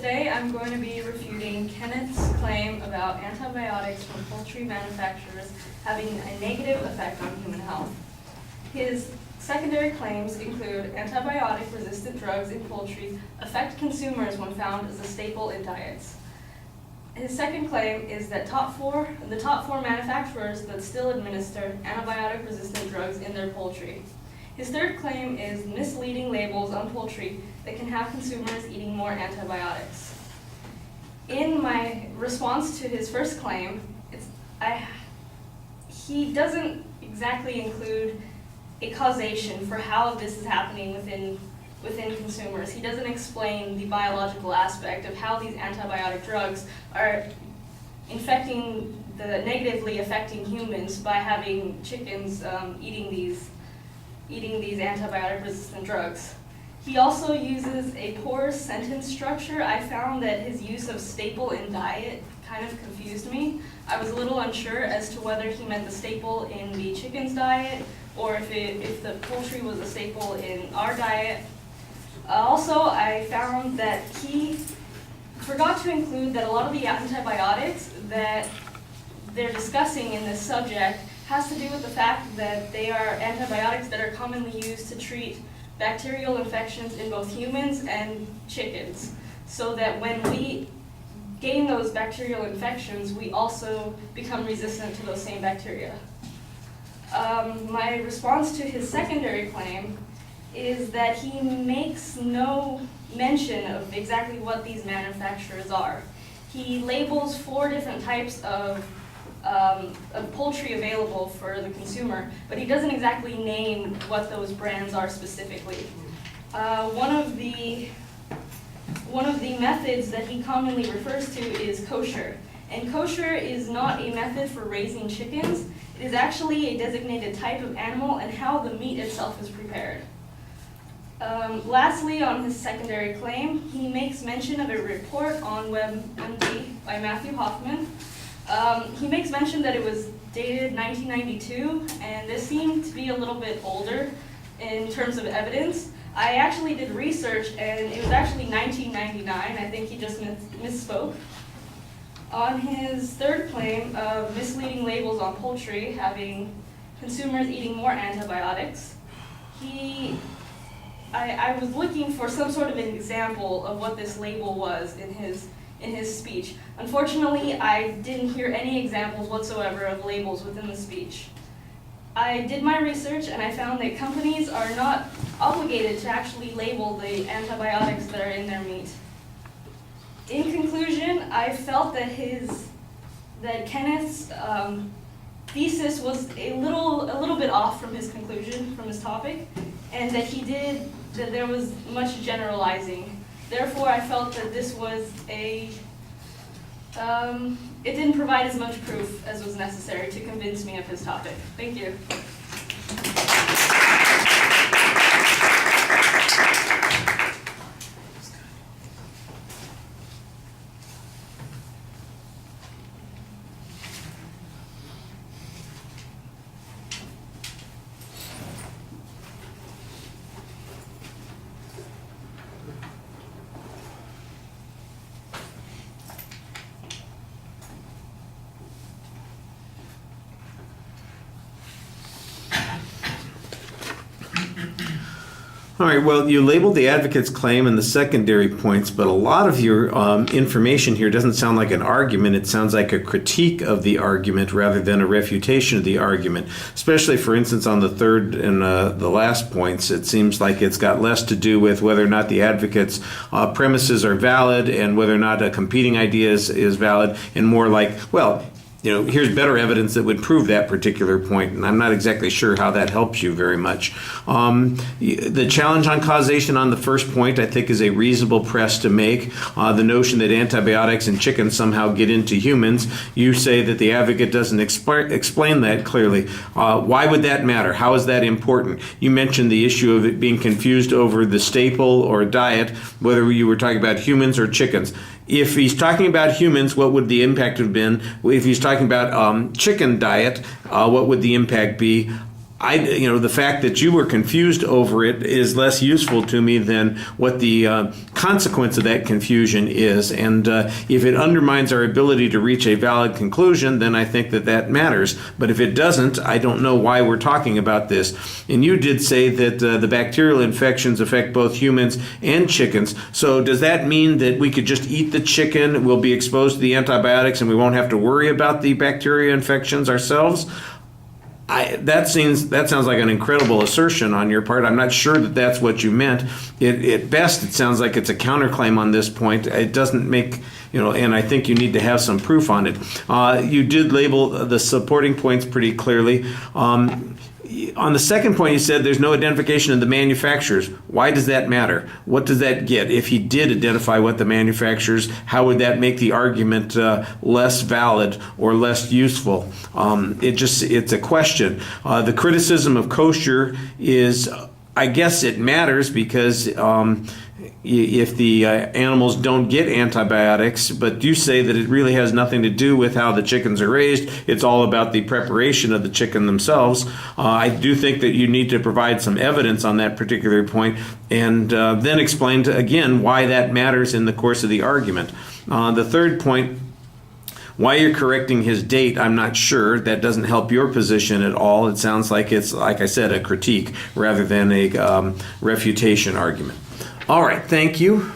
Today I'm going to be refuting Kenneth's claim about antibiotics from poultry manufacturers having a negative effect on human health. His secondary claims include antibiotic-resistant drugs in poultry affect consumers when found as a staple in diets. His second claim is that the top four manufacturers that still administer antibiotic-resistant drugs in their poultry. His third claim is misleading labels on poultry that can have consumers eating more antibiotics. In my response to his first claim, he doesn't exactly include a causation for how this is happening within consumers. He doesn't explain the biological aspect of how these antibiotic drugs are negatively affecting humans by having chickens eating these antibiotic-resistant drugs. He also uses a poor sentence structure. I found that his use of staple in diet kind of confused me. I was a little unsure as to whether he meant the staple in the chicken's diet or if the poultry was a staple in our diet. Also, I found that he forgot to include that a lot of the antibiotics that they're discussing in this subject has to do with the fact that they are antibiotics that are commonly used to treat bacterial infections in both humans and chickens, so that when we gain those bacterial infections, we also become resistant to those same bacteria. My response to his secondary claim is that he makes no mention of exactly what these manufacturers are. He labels 4 different types of poultry available for the consumer, but he doesn't exactly name what those brands are specifically. One of the methods that he commonly refers to is kosher. And kosher is not a method for raising chickens. It is actually a designated type of animal and how the meat itself is prepared. Lastly, on his secondary claim, he makes mention of a report on WebMD by Matthew Hoffman. He makes mention that it was dated 1992, and this seemed to be a little bit older in terms of evidence. I actually did research, and it was actually 1999. I think he just misspoke. On his third claim of misleading labels on poultry having consumers eating more antibiotics, I was looking for some sort of an example of what this label was in his speech. Unfortunately, I didn't hear any examples whatsoever of labels within the speech. I did my research and I found that companies are not obligated to actually label the antibiotics that are in their meat. In conclusion, I felt that Kenneth's thesis was a little bit off from his conclusion, from his topic, and that there was much generalizing. Therefore, I felt that this was it didn't provide as much proof as was necessary to convince me of his topic. Thank you. All right, well, you labeled the advocate's claim and the secondary points, but a lot of your information here doesn't sound like an argument. It sounds like a critique of the argument rather than a refutation of the argument, especially, for instance, on the third and the last points. It seems like it's got less to do with whether or not the advocate's premises are valid and whether or not a competing idea is valid, and more like, well, here's better evidence that would prove that particular point, and I'm not exactly sure how that helps you very much. The challenge on causation on the first point, I think, is a reasonable press to make. The notion that antibiotics in chickens somehow get into humans, you say that the advocate doesn't explain that clearly. Why would that matter? How is that important? You mentioned the issue of it being confused over the staple or diet, whether you were talking about humans or chickens. If he's talking about humans, what would the impact have been? If he's talking about chicken diet, what would the impact be? the fact that you were confused over it is less useful to me than what the consequence of that confusion is. And if it undermines our ability to reach a valid conclusion, then I think that matters. But if it doesn't, I don't know why we're talking about this. And you did say that the bacterial infections affect both humans and chickens. So does that mean that we could just eat the chicken, we'll be exposed to the antibiotics, and we won't have to worry about the bacteria infections ourselves? That sounds like an incredible assertion on your part. I'm not sure that that's what you meant. At best, it sounds like it's a counterclaim on this point. It doesn't make, and I think you need to have some proof on it. You did label the supporting points pretty clearly. On the second point, you said there's no identification of the manufacturers. Why does that matter? What does that get? If he did identify what the manufacturers, how would that make the argument less valid or less useful? It's a question. The criticism of kosher is, I guess it matters because if the animals don't get antibiotics, but you say that it really has nothing to do with how the chickens are raised. It's all about the preparation of the chicken themselves. I do think that you need to provide some evidence on that particular point and then explain again why that matters in the course of the argument. The third point, why you're correcting his date, I'm not sure. That doesn't help your position at all. It sounds like it's, like I said, a critique rather than a refutation argument. All right, thank you.